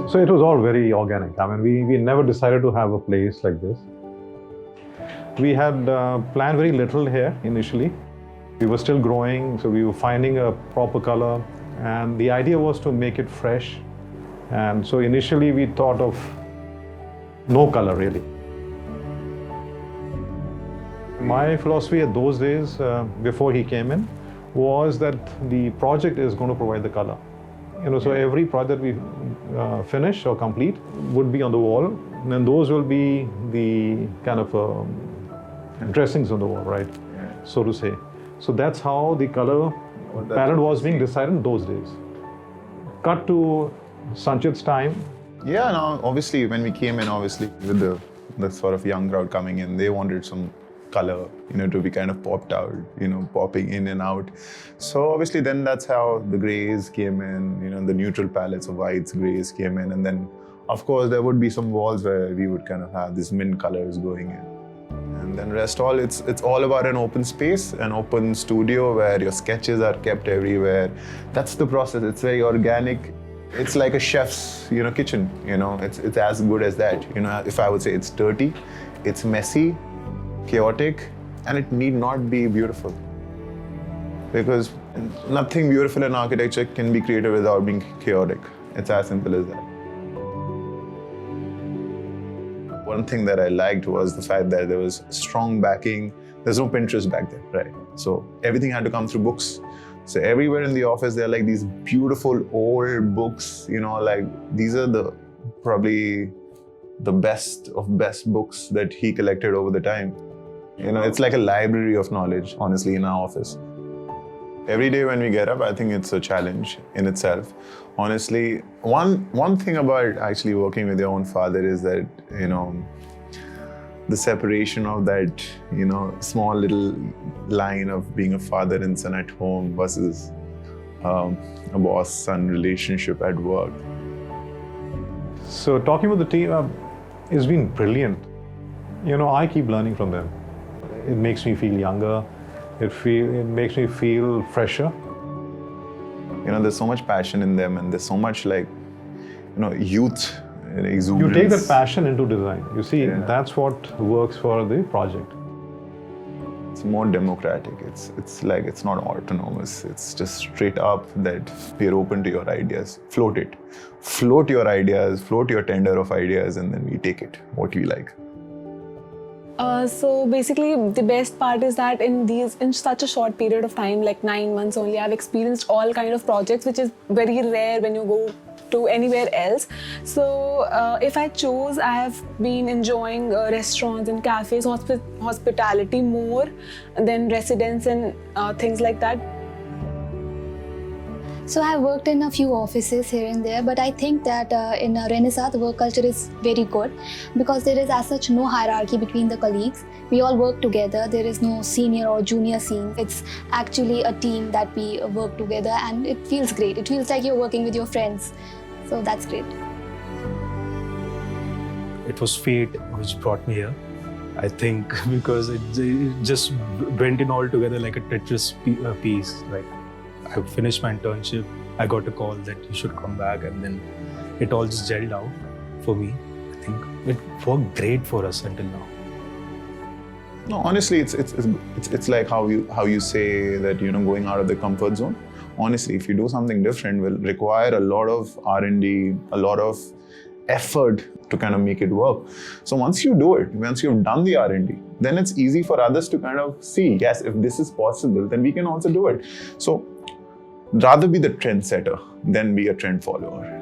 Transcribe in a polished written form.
So it was all very organic. I mean, we never decided to have a place like this. We had planned very little here initially. We were still growing, so we were finding a proper color, and the idea was to make it fresh. And so initially we thought of no color really. My philosophy at those days, before he came in, was that the project is going to provide the color. So every project we finish or complete would be on the wall, and then those will be the kind of dressings on the wall, right? So to say. So that's how the color palette was being decided in those days. Cut to Sanchit's time. Yeah, no, obviously when we came in, obviously with the sort of young crowd coming in, they wanted some color, to be kind of popped out, popping in and out. So obviously then that's how the grays came in, the neutral palettes of whites, grays came in. And then of course there would be some walls where we would kind of have these mint colors going in. And then rest all, it's all about an open space, an open studio where your sketches are kept everywhere. That's the process. It's very organic. It's like a chef's, kitchen. It's as good as that. If I would say it's dirty, it's messy, chaotic, and it need not be beautiful. Because nothing beautiful in architecture can be created without being chaotic. It's as simple as that. One thing that I liked was the fact that there was strong backing. There's no Pinterest back then, right? So everything had to come through books. So everywhere in the office, there are like these beautiful old books, like these are probably the best of best books that he collected over the time. It's like a library of knowledge, honestly, in our office. Every day when we get up, I think it's a challenge in itself. Honestly, one thing about actually working with your own father is that, the separation of that, small little line of being a father and son at home versus a boss-son relationship at work. So talking with the team, it's been brilliant. I keep learning from them. It makes me feel younger. It makes me feel fresher. There's so much passion in them, and there's so much youth and exuberance. You take that passion into design. You see, that's what works for the project. It's more democratic. It's not autonomous. It's just straight up that we're open to your ideas. Float it. Float your ideas, float your tender of ideas, and then we take it, what we like. So basically, the best part is that in such a short period of time, like 9 months only, I've experienced all kind of projects, which is very rare when you go to anywhere else. So if I choose, I have been enjoying restaurants and cafes, hospitality more than residence and things like that. So I have worked in a few offices here and there, but I think that in Renaissance, the work culture is very good because there is as such no hierarchy between the colleagues. We all work together. There is no senior or junior scene. It's actually a team that we work together, and it feels great. It feels like you're working with your friends. So that's great. It was fate which brought me here, I think, because it just went in all together like a Tetris piece. Like, I finished my internship, I got a call that you should come back, and then it all just gelled out for me. I think it worked great for us until now. No, honestly, it's like how you say that, going out of the comfort zone. Honestly, if you do something different, will require a lot of R&D, a lot of effort to kind of make it work. So once you do it, once you've done the R&D, then it's easy for others to kind of see, yes, if this is possible, then we can also do it. So rather be the trendsetter than be a trend follower.